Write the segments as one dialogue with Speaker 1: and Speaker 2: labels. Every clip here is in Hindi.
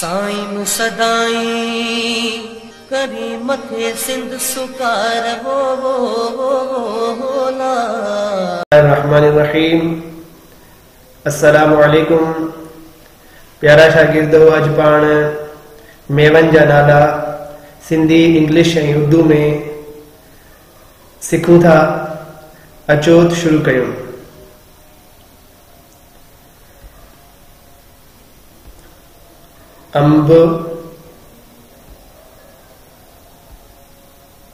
Speaker 1: साईं सदाई करी मथे सिंध सुकार बोला।
Speaker 2: रहमानिर्रहीम। अस्सलामु अलैकुम। प्यारा शागिर्दो, अज पाण मेवन जा नाला सिंधी, इंग्लिश ऐं उर्दू में सिखूं था। अचो त शुरू कयूं। अंब,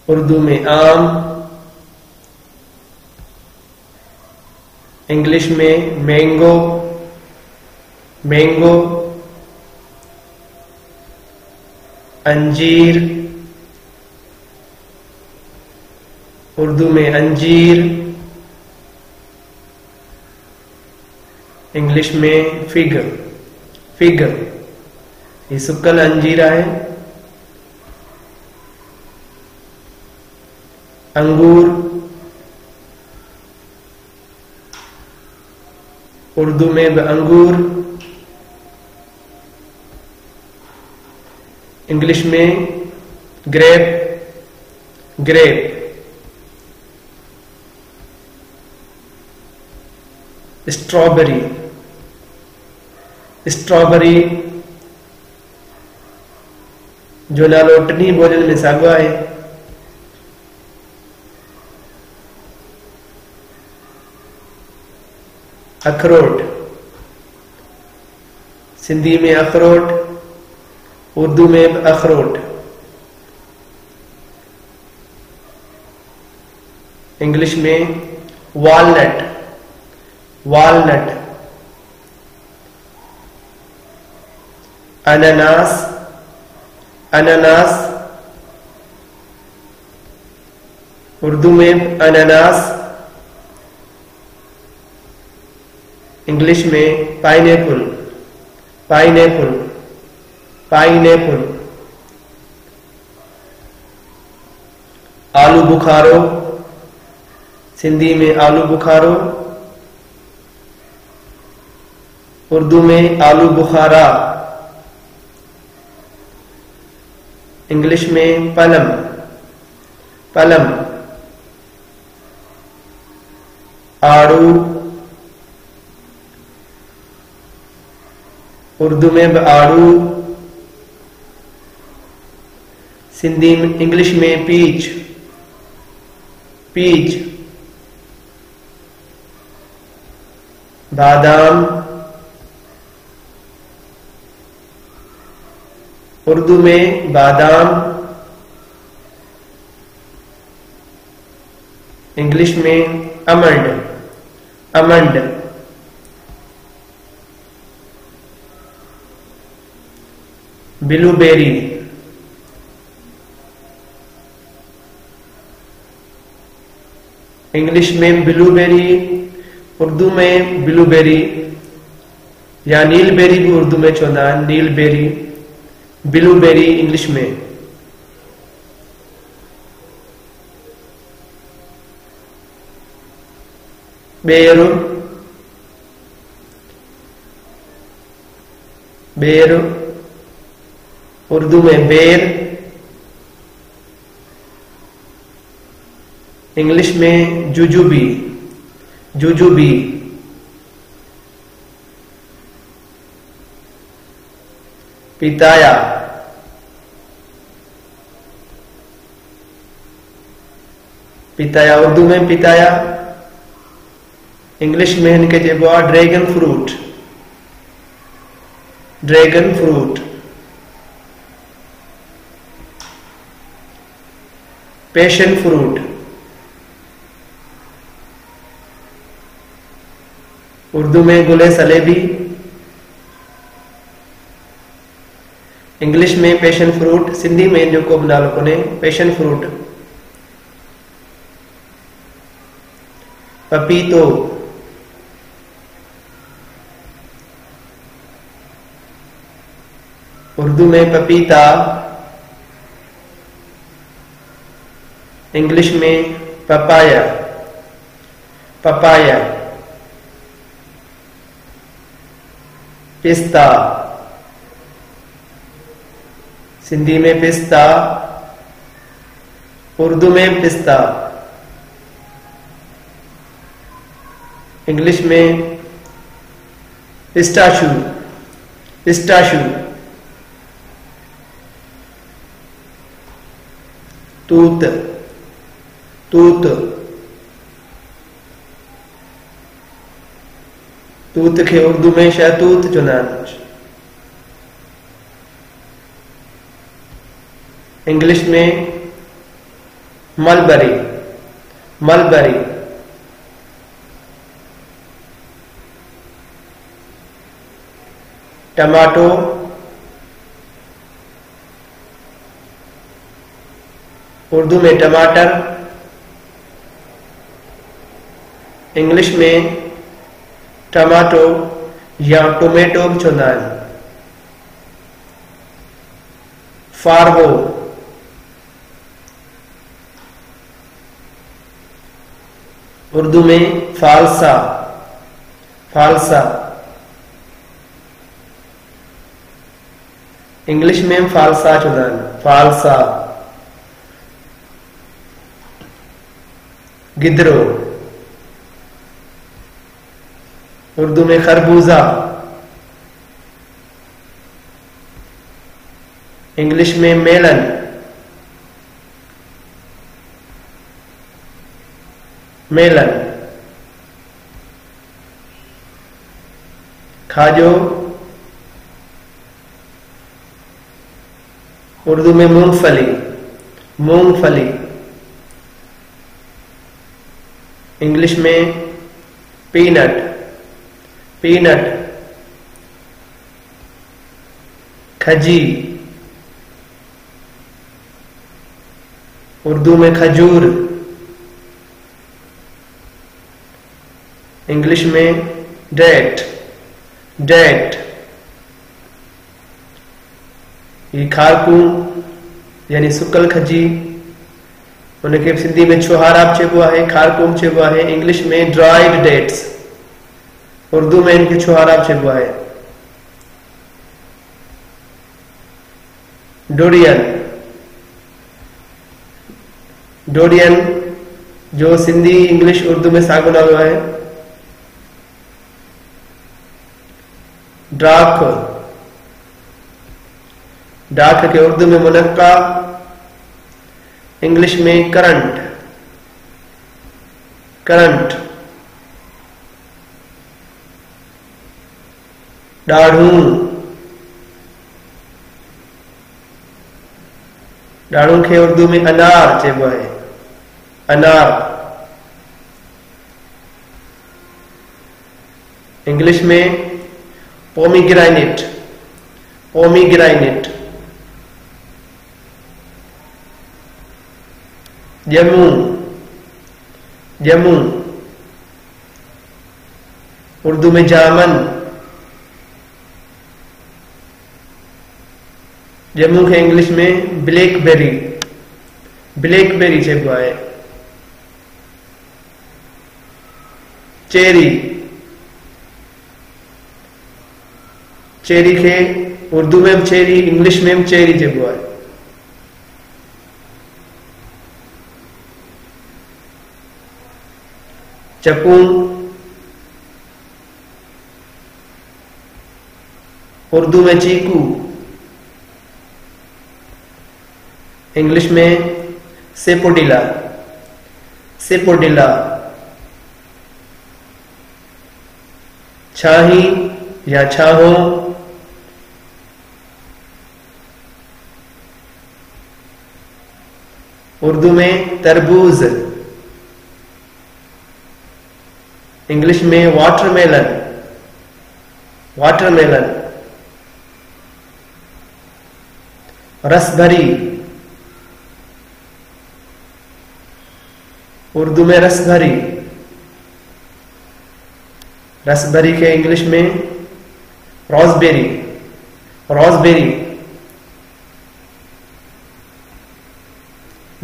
Speaker 2: उर्दू में आम, इंग्लिश में मैंगो, मैंगो। अंजीर, उर्दू में अंजीर, इंग्लिश में फिग, फिग। ये सुकल अंजीर है। अंगूर, उर्दू में अंगूर, इंग्लिश में ग्रेप, ग्रेप। स्ट्रॉबेरी, स्ट्रॉबेरी जो नालो टिनी भोजन में साॻियो आहे। अखरोट, सिंधी में अखरोट, उर्दू में अखरोट, इंग्लिश में वॉलनट, वॉलनट। अनानास, अनानास, उर्दू में अनानास, इंग्लिश में पाइनएप्पल, पाइनएप्पल, पाइनएप्पल। आलू बुखारो, सिंधी में आलू बुखारो, उर्दू में आलू बुखारा, इंग्लिश में पलम, पलम। आड़ू, उर्दू में आड़ू, सिंधी में, इंग्लिश में पीच, पीच। बादाम, उर्दू में बादाम, इंग्लिश में अमंड, अमंड। ब्लूबेरी, इंग्लिश में ब्लूबेरी, उर्दू में ब्लूबेरी या नीलबेरी भी उर्दू में चवंदा आहिनि, नीलबेरी। ब्लूबेरी इंग्लिश में। बेर, बेर, उर्दू में बेर, इंग्लिश में जुजुबी, जुजुबी। पिताया, पिताया, उर्दू में पिताया, इंग्लिश में इनके चइबो आहे dragon fruit, dragon fruit. Passion fruit, Urdu में गुले सलेबी, इंग्लिश में पैशन फ्रूट, सिंधी में जो को नालो कोने, पैशन फ्रूट। पपीतो, उर्दू में पपीता, इंग्लिश में पपाया, पपाया। पिस्ता, सिंधी में पिस्ता, उर्दू में पिस्ता। इंग्लिश में पिस्ताशू, पिस्ताशू। तूत, तूत, तूत के उर्दू में शहतूत चवंदा आहिनि। इंग्लिश में मलबरी, मलबरी। टमाटो, उर्दू में टमाटर, इंग्लिश में टमाटो या टोमेटो भी चवंदा आहिनि। फार्गो, उर्दू में फालसा, फालसा। इंग्लिश में फालसा चवंदा आहिनि, फालसा। गिदरो, उर्दू में खरबूजा, इंग्लिश में मेलन। मेलन। खाजो, उर्दू में मूंगफली, मूंगफली। इंग्लिश में पीनट, पीनट। खजी, उर्दू में खजूर, इंग्लिश में डेट, डेट। ये खारकू यानी सुकल खजी, उनके सिंधी में छुहारा चइबो आहे, खारकूम चइबो आहे। इंग्लिश में ड्राइड डेट्स, उर्दू में इनके छुहारा चइबो आहे। डोरियन, डोरियन जो सिंधी इंग्लिश उर्दू में साॻियो नालो आहे। डाक, डाक के उर्दू में मुनक्का, इंग्लिश में करंट, करंट। डाढ़ू, डाढ़ू के उर्दू में अनार चइबो आहे, अनार। इंग्लिश में पोमीग्रेनेट, पोमीग्रेनेट। जम्मू, जम्मू, उर्दू में जामन। जम्मू के इंग्लिश में ब्लैकबेरी, ब्लैकबेरी चइबो आहे। चेरी, चेरी के उर्दू में भी चेरी, इंग्लिश में भी चेरी चइबो आहे। चकू, उर्दू में चीकू, इंग्लिश में सेपोडिला, सेपोडिला। छाही या छाहो, उर्दू में तरबूज, इंग्लिश में वाटरमेलन, वाटरमेलन। रसभरी, उर्दू में रसभरी, रसभरी के इंग्लिश में रॉसबेरी, रॉसबेरी।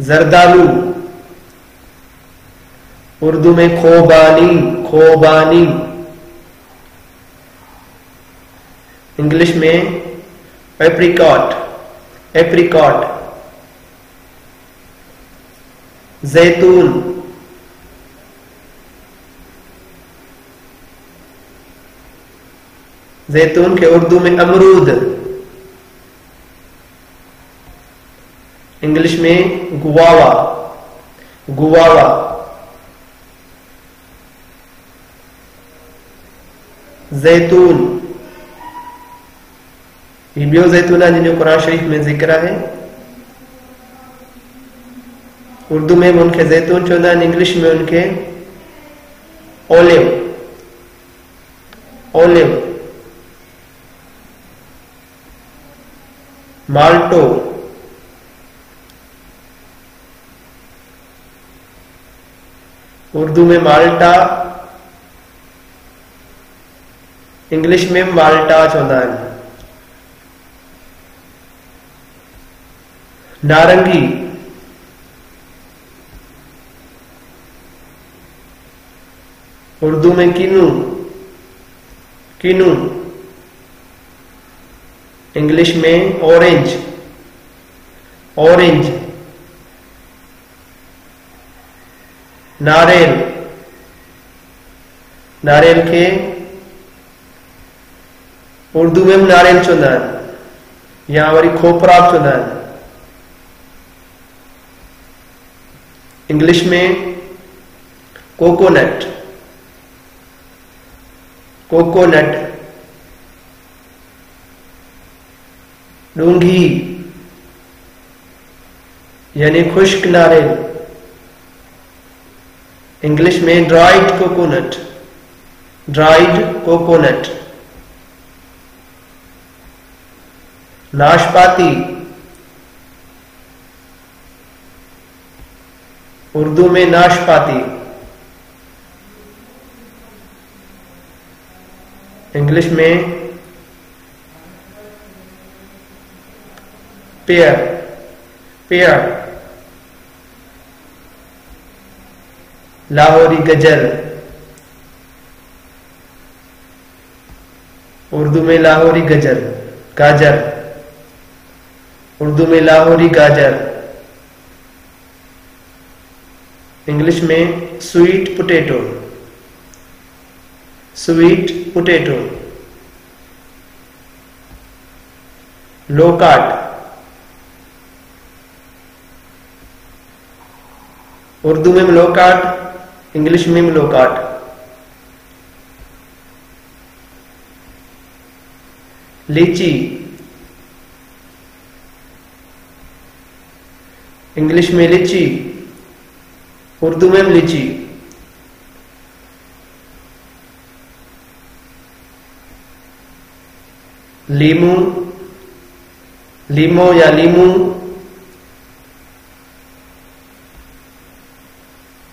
Speaker 2: जरदालू, उर्दू में खोबानी, खोबानी। इंग्लिश में एप्रिकॉट, एप्रिकॉट, जैतून, जैतून के उर्दू में अमरूद, इंग्लिश में गुआवा, गुआवा। जैतून ही ॿियो जैतून आहे जिन कुरान शरीफ में ज़िक्र है। उर्दू में उनके जैतून चवंदा आहिनि, इंग्लिश में उनके ओलिव, ओलिव। माल्टो, उर्दू में माल्टा, इंग्लिश में माल्टा चवंदा आहिनि। नारंगी, उर्दू में कीनू, कीनू, इंग्लिश में ऑरेंज, ऑरेंज। नारियल, नारियल के उर्दू में नारियल चवंदा आहिनि, या वरी खोपरा चवंदा आहिनि। इंग्लिश में कोकोनट, कोकोनट। डूंगी यानी खुश्क नारियल, इंग्लिश में ड्राइड कोकोनट, ड्राइड कोकोनट। नाशपाती, उर्दू में नाशपाती, इंग्लिश में पेयर, पेयर। लाहौरी गजर, उर्दू में लाहौरी गजर, गाजर, उर्दू में लाहौरी गाजर, इंग्लिश में sweet potato, sweet potato. Loquat, Urdu में लोकाट, इंग्लिश में लोकाट। लीची, इंग्लिश में लीची, उर्दू में लीची। लीमू, लीमो या लीमू,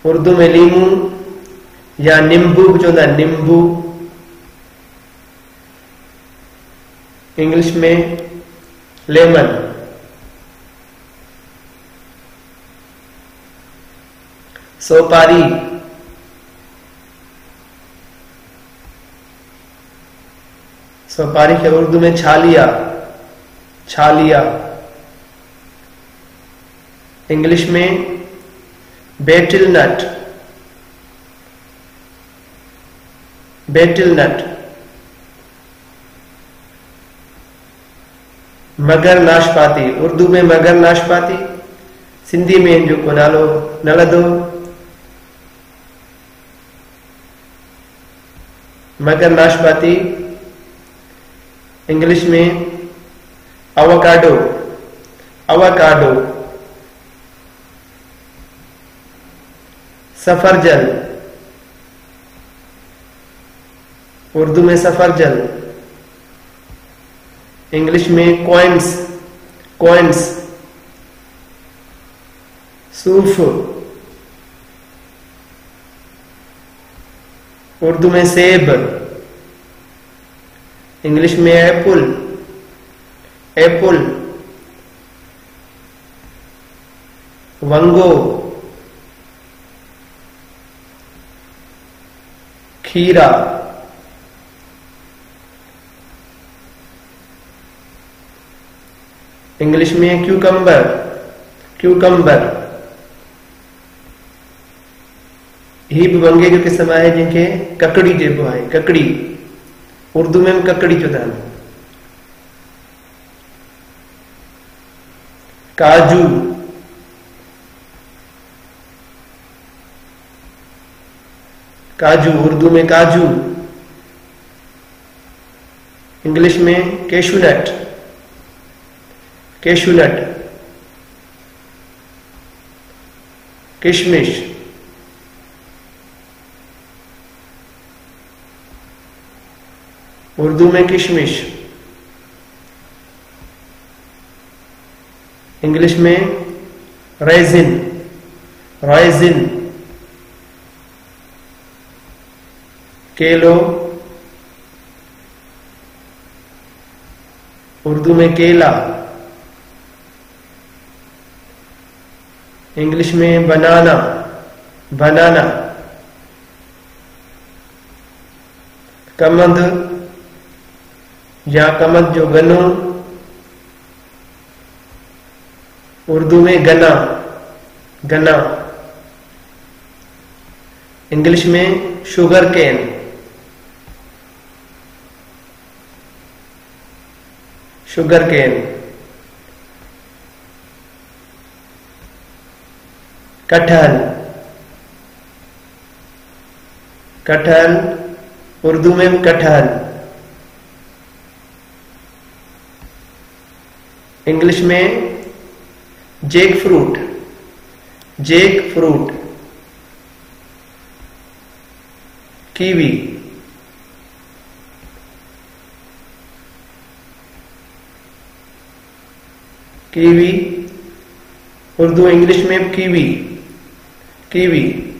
Speaker 2: उर्दू में लीमू या नींबू चवंदा, नींबू, इंग्लिश में लेमन। सोपारी, सोपारी के उर्दू में छालिया, छालिया, इंग्लिश में बेटिल नट, बेटिल नट। मगर नाशपाती, उर्दू में मगर नाशपाती, सिंधी में जो को नालो न लदो। मगर नाशपाती, इंग्लिश में अवोकाडो, अवोकाडो। सफरजल, उर्दू में सफरजल, इंग्लिश में कॉइन्स, कॉइन्स। सूफ, उर्दू में सेब, इंग्लिश में एप्पल, एप्पल। वंगो, खीरा। इंग्लिश में क्यूकम्बर, क्यूकम्बर। ही बि वंगे जो क़िस्म आहे जंहिंखे ककड़ी चइबो आहे, ककड़ी। उर्दू में भी ककड़ी चवंदा आहिनि। काजू, काजू, उर्दू में काजू। इंग्लिश में कैशूनट, कैशूनट। किशमिश, उर्दू में किशमिश। इंग्लिश में रेजिन, रेजिन। केलो, उर्दू में केला। इंग्लिश में बनाना, बनाना। कमंद या कमंद जो गनो, उर्दू में गना, गना। इंग्लिश में शुगर केन, शुगर केन। कटहल, कटहल, उर्दू में भी कटहल। इंग्लिश में jack fruit, jack fruit. Kiwi, kiwi, Urdu English में कीवी, कीवी।